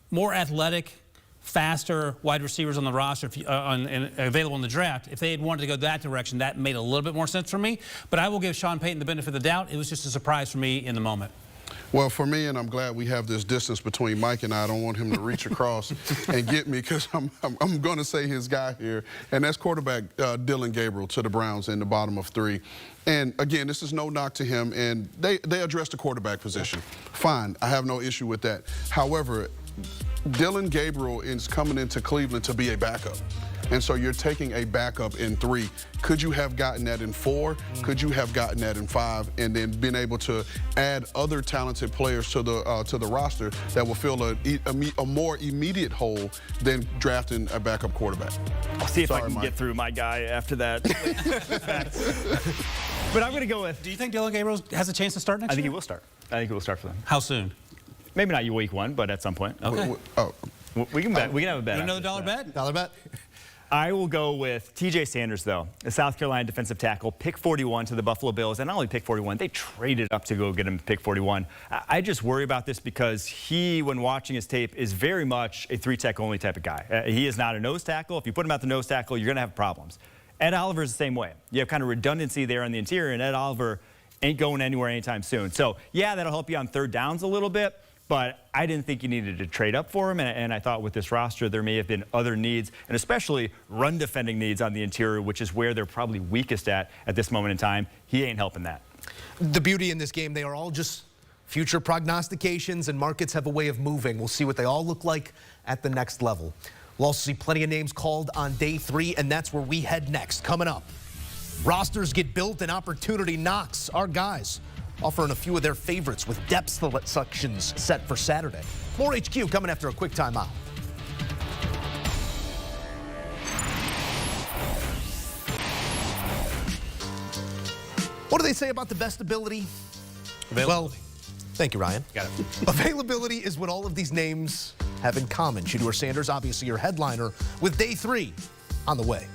more athletic, faster wide receivers on the roster and available in the draft, if they had wanted to go that direction, that made a little bit more sense for me. But I will give Sean Payton the benefit of the doubt. It was just a surprise for me in the moment. Well, for me, and I'm glad we have this distance between Mike and I don't want him to reach across and get me, because I'm going to say his guy here, and that's quarterback Dylan Gabriel to the Browns in the bottom of 3. And, again, this is no knock to him, and they addressed the quarterback position. Fine. I have no issue with that. However, Dylan Gabriel is coming into Cleveland to be a backup. And so you're taking a backup in 3. Could you have gotten that in 4? Could you have gotten that in 5? And then been able to add other talented players to the roster that will fill a more immediate hole than drafting a backup quarterback? I'll see if I can get through my guy after that. But I'm going to go with... Do you think Dylan Gabriel has a chance to start next year? I think he will start. I think he will start for them. How soon? Maybe not week 1, but at some point. Okay. We can bet. We can have a bet. Another dollar bet? Dollar bet? I will go with TJ Sanders, though, the South Carolina defensive tackle, pick 41 to the Buffalo Bills. And not only pick 41, they traded up to go get him pick 41. I just worry about this because he, when watching his tape, is very much a 3-tech only type of guy. He is not a nose tackle. If you put him at the nose tackle, you're going to have problems. Ed Oliver is the same way. You have kind of redundancy there on the interior, and Ed Oliver ain't going anywhere anytime soon. So, yeah, that'll help you on third downs a little bit. But I didn't think you needed to trade up for him, and I thought with this roster there may have been other needs, and especially run defending needs on the interior, which is where they're probably weakest at this moment in time. He ain't helping that. The beauty in this game, they are all just future prognostications, and markets have a way of moving. We'll see what they all look like at the next level. We'll also see plenty of names called on day 3, and that's where we head next. Coming up, rosters get built and opportunity knocks. Our guys offering a few of their favorites with depth selections set for Saturday. More HQ coming after a quick timeout. What do they say about the best ability? Well, thank you, Ryan. Got it. Availability is what all of these names have in common. Shedeur Sanders, obviously your headliner, with day 3 on the way.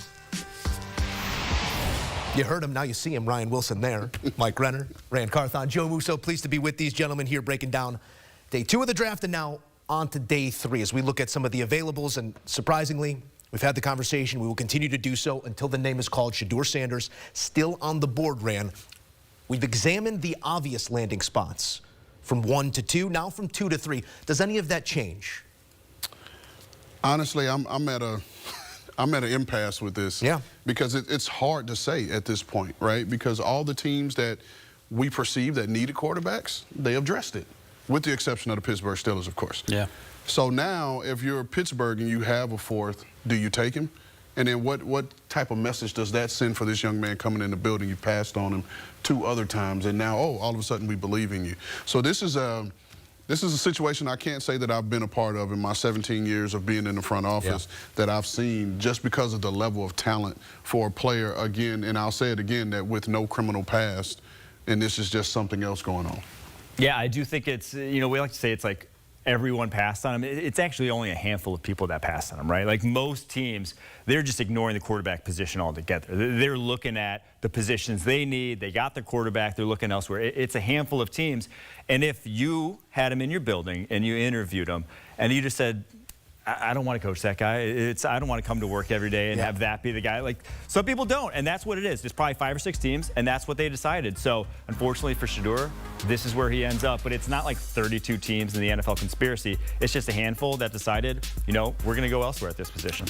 You heard him, now you see him. Ryan Wilson there. Mike Renner, Rand Carthon, Joe Musso, pleased to be with these gentlemen here breaking down day 2 of the draft and now on to day 3 as we look at some of the availables. And surprisingly, we've had the conversation. We will continue to do so until the name is called. Shedeur Sanders still on the board, Rand. We've examined the obvious landing spots from 1 to 2, now from 2 to 3. Does any of that change? Honestly, I'm at an impasse with this. Yeah. Because it's hard to say at this point, right? Because all the teams that we perceive that needed quarterbacks, they addressed it, with the exception of the Pittsburgh Steelers, of course. Yeah. So now, if you're Pittsburgh and you have a fourth, do you take him? And then what type of message does that send for this young man coming in the building? You passed on him 2 other times, and now, all of a sudden we believe in you. So this is a situation I can't say that I've been a part of in my 17 years of being in the front office that I've seen, just because of the level of talent for a player, again, and I'll say it again, that with no criminal past, and this is just something else going on. Yeah, I do think it's, we like to say it's like everyone passed on him. It's actually only a handful of people that passed on him, right? Like most teams, they're just ignoring the quarterback position altogether. They're looking at the positions they need. They got the quarterback. They're looking elsewhere. It's a handful of teams. And if you had him in your building and you interviewed him and you just said, I don't want to coach that guy. I don't want to come to work every day and have that be the guy. Like, some people don't, and that's what it is. There's probably 5 or 6 teams, and that's what they decided. So, unfortunately for Shedeur, this is where he ends up. But it's not like 32 teams in the NFL conspiracy. It's just a handful that decided, we're going to go elsewhere at this position.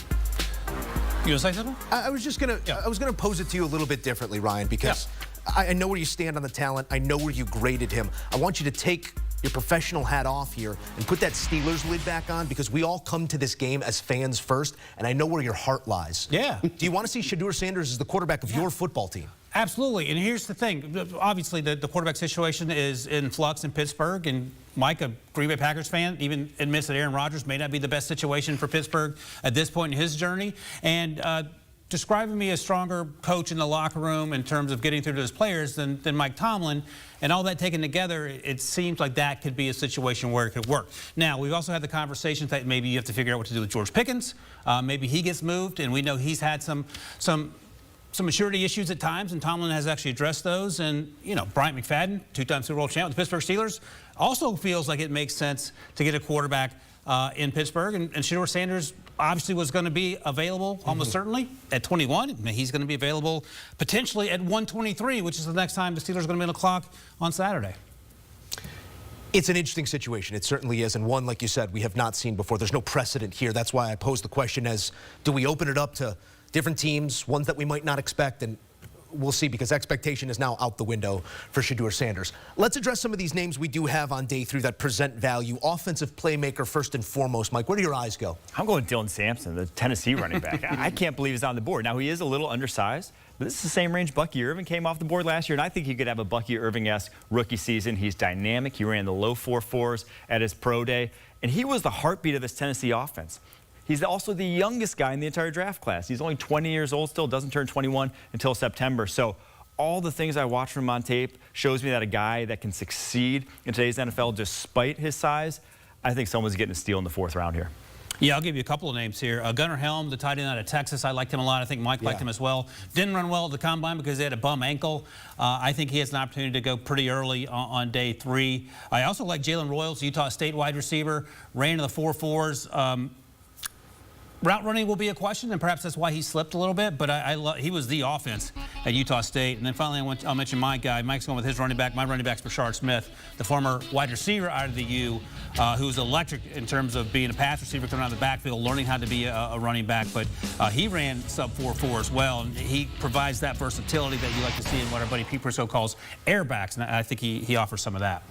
You want to say something? I was just gonna, I was gonna pose it to you a little bit differently, Ryan, because I know where you stand on the talent. I know where you graded him. I want you to take your professional hat off here and put that Steelers lid back on, because we all come to this game as fans first, and I know where your heart lies. Yeah. Do you want to see Shedeur Sanders as the quarterback of your football team? Absolutely, and here's the thing. Obviously, the quarterback situation is in flux in Pittsburgh, and Mike, a Green Bay Packers fan, even admits that Aaron Rodgers may not be the best situation for Pittsburgh at this point in his journey. And describing me a stronger coach in the locker room in terms of getting through to his players than Mike Tomlin, and all that taken together, it seems like that could be a situation where it could work. Now, we've also had the conversations that maybe you have to figure out what to do with George Pickens. Maybe he gets moved, and we know he's had some maturity issues at times, and Tomlin has actually addressed those. And, Bryant McFadden, 2-time Super Bowl champ with the Pittsburgh Steelers, also feels like it makes sense to get a quarterback in Pittsburgh. And Shedeur Sanders obviously was going to be available almost certainly at 21. He's going to be available potentially at 123, which is the next time the Steelers are going to be on the clock on Saturday. It's an interesting situation. It certainly is, and one, like you said, we have not seen before. There's no precedent here. That's why I posed the question as, do we open it up to different teams, ones that we might not expect? And we'll see, because expectation is now out the window for Shedeur Sanders. Let's address some of these names we do have on day 3 that present value. Offensive playmaker first and foremost. Mike, where do your eyes go? I'm going Dylan Sampson, the Tennessee running back. I can't believe he's on the board. Now, he is a little undersized, but this is the same range Bucky Irving came off the board last year, and I think he could have a Bucky Irving-esque rookie season. He's dynamic. He ran the low 4.4s at his pro day, and he was the heartbeat of this Tennessee offense. He's also the youngest guy in the entire draft class. He's only 20 years old still, doesn't turn 21 until September. So all the things I watch from him on tape shows me that a guy that can succeed in today's NFL despite his size, I think someone's getting a steal in the 4th round here. Yeah, I'll give you a couple of names here. Gunnar Helm, the tight end out of Texas. I liked him a lot. I think Mike liked him as well. Didn't run well at the combine because he had a bum ankle. I think he has an opportunity to go pretty early on day 3. I also like Jalen Royals, Utah State wide receiver. Ran in the 4.4s. Route running will be a question, and perhaps that's why he slipped a little bit, but he was the offense at Utah State. And then finally, I'll mention my guy. Mike's going with his running back. My running back's Brashard Smith, the former wide receiver out of the U, who's electric in terms of being a pass receiver coming out of the backfield, learning how to be a running back. But he ran sub 4.4 as well, and he provides that versatility that you like to see in what our buddy Pete Prisco calls airbacks, and I think he offers some of that.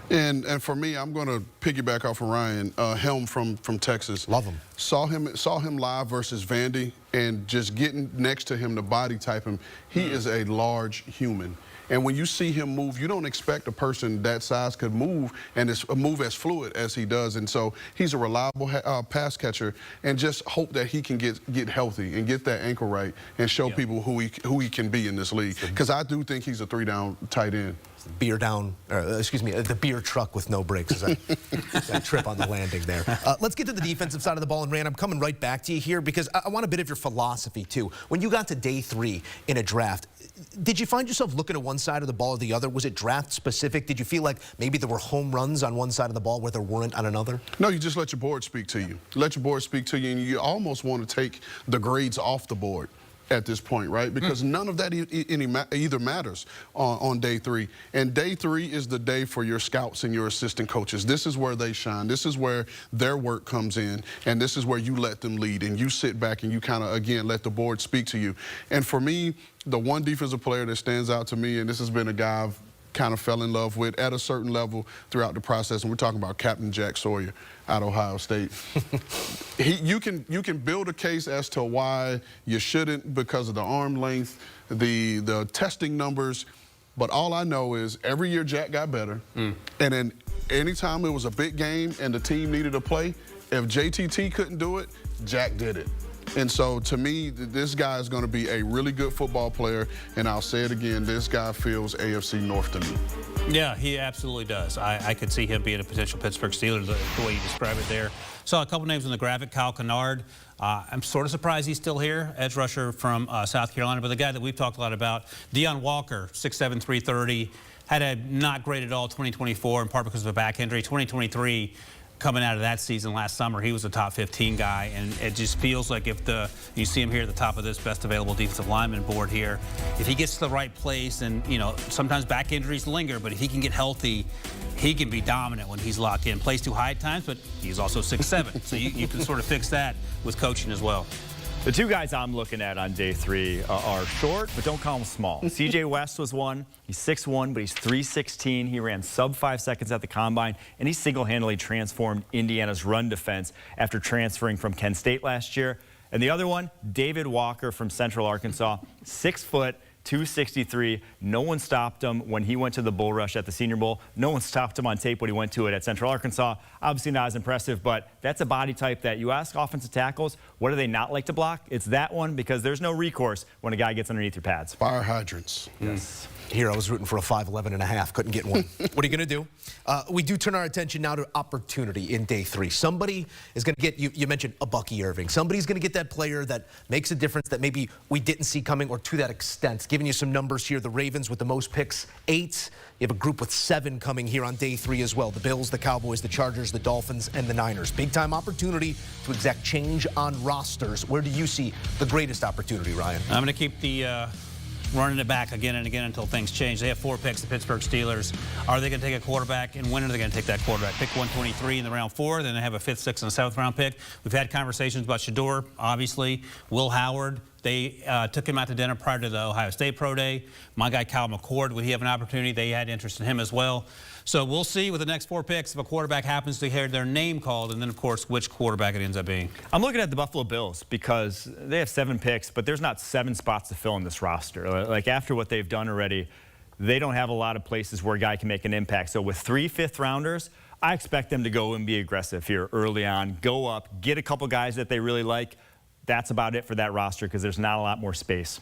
And for me, I'm going to piggyback off of Ryan. Helm from Texas. Love him. Saw him live versus Vandy, and just getting next to him to body type him. He is a large human. And when you see him move, you don't expect a person that size could move and move as fluid as he does. And so he's a reliable pass catcher, and just hope that he can get healthy and get that ankle right and show people who he can be in this league. Because I do think he's a 3-down tight end. The beer truck with no brakes. That trip on the landing there. Let's get to the defensive side of the ball, and Rand, I'm coming right back to you here, because I want a bit of your philosophy too. When you got to day 3 in a draft, did you find yourself looking at one side of the ball or the other? Was it draft specific? Did you feel like maybe there were home runs on one side of the ball where there weren't on another? No, you just let your board speak to you. Let your board speak to you, and you almost want to take the grades off the board. at this point, right? Because none of that either matters on day 3. And day 3 is the day for your scouts and your assistant coaches. This is where they shine. This is where their work comes in. And this is where you let them lead. And you sit back and you kind of, again, let the board speak to you. And for me, the one defensive player that stands out to me, and this has been a guy I've kind of fell in love with at a certain level throughout the process, and we're talking about Captain Jack Sawyer out of Ohio State. You can build a case as to why you shouldn't because of the arm length, the testing numbers, but all I know is every year Jack got better, and then anytime it was a big game and the team needed a play, if JTT couldn't do it, Jack did it. And so, to me, this guy is going to be a really good football player. And I'll say it again, this guy feels AFC North to me. Yeah, he absolutely does. I could see him being a potential Pittsburgh Steeler, the way you describe it there. Saw a couple names on the graphic. Kyle Kennard. I'm sort of surprised he's still here, edge rusher from South Carolina. But the guy that we've talked a lot about, Deion Walker, 6'7", 330, had a not great at all 2024, in part because of a back injury. 2023. Coming out of that season last summer, he was a top 15 guy, and it just feels like if you see him here at the top of this best available defensive lineman board here, if he gets to the right place, and sometimes back injuries linger, but if he can get healthy, he can be dominant when he's locked in. Plays too high at times, but he's also 6'7", so you can sort of fix that with coaching as well. The two guys I'm looking at on day 3 are short, but don't call them small. CJ West was one. He's 6'1", but he's 316. He ran sub 5 seconds at the combine, and he single-handedly transformed Indiana's run defense after transferring from Kent State last year. And the other one, David Walker from Central Arkansas, 6 foot, 263. No one stopped him when he went to the Bull Rush at the Senior Bowl. No one stopped him on tape when he went to it at Central Arkansas. Obviously not as impressive, but that's a body type that you ask offensive tackles, what do they not like to block? It's that one, because there's no recourse when a guy gets underneath your pads. Fire hydrants. Yes. Here, I was rooting for a 5'11.5", couldn't get one. What are you going to do? We do turn our attention now to opportunity in day 3. Somebody is going to get, you mentioned a Bucky Irving. Somebody's going to get that player that makes a difference that maybe we didn't see coming, or to that extent. Giving you some numbers here, the Ravens with the most picks, 8. You have a group with 7 coming here on day 3 as well. The Bills, the Cowboys, the Chargers, the Dolphins, and the Niners. Big-time opportunity to exact change on rosters. Where do you see the greatest opportunity, Ryan? I'm going to keep the running it back again and again until things change. They have 4 picks, the Pittsburgh Steelers. Are they going to take a quarterback, and when are they going to take that quarterback? Pick 123 in the round 4, then they have a 5th, 6th, and 7th round pick. We've had conversations about Shedeur, obviously. Will Howard. They took him out to dinner prior to the Ohio State Pro Day. My guy, Kyle McCord, would he have an opportunity? They had interest in him as well. So we'll see with the next 4 picks if a quarterback happens to hear their name called, and then, of course, which quarterback it ends up being. I'm looking at the Buffalo Bills because they have 7 picks, but there's not 7 spots to fill in this roster. Like, after what they've done already, they don't have a lot of places where a guy can make an impact. So with 3 5th-rounders, I expect them to go and be aggressive here early on, go up, get a couple guys that they really like. That's about it for that roster because there's not a lot more space.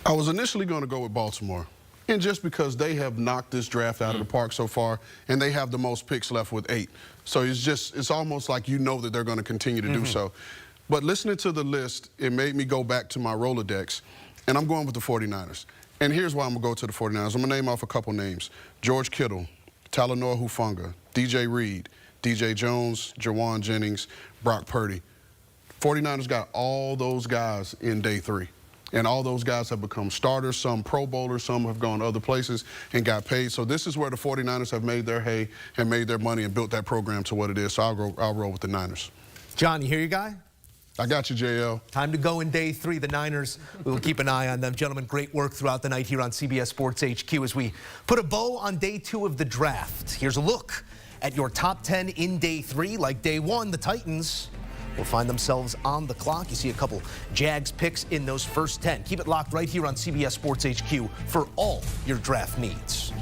I was initially going to go with Baltimore. And just because they have knocked this draft out of the park so far, and they have the most picks left with 8. So it's almost like you know that they're going to continue to do so. But listening to the list, it made me go back to my Rolodex, and I'm going with the 49ers. And here's why I'm going to go to the 49ers. I'm going to name off a couple names. George Kittle, Talanoa Hufanga, DJ Reed, DJ Jones, Jawan Jennings, Brock Purdy. 49ers got all those guys in day 3. And all those guys have become starters, some Pro Bowlers, some have gone other places and got paid. So this is where the 49ers have made their hay and made their money and built that program to what it is. So I'll roll with the Niners. John, you hear your guy? I got you, JL. Time to go in day 3. The Niners, we will keep an eye on them. Gentlemen, great work throughout the night here on CBS Sports HQ as we put a bow on day 2 of the draft. Here's a look at your top 10 in day 3. Like day 1, the Titans will find themselves on the clock. You see a couple Jags picks in those first 10. Keep it locked right here on CBS Sports HQ for all your draft needs.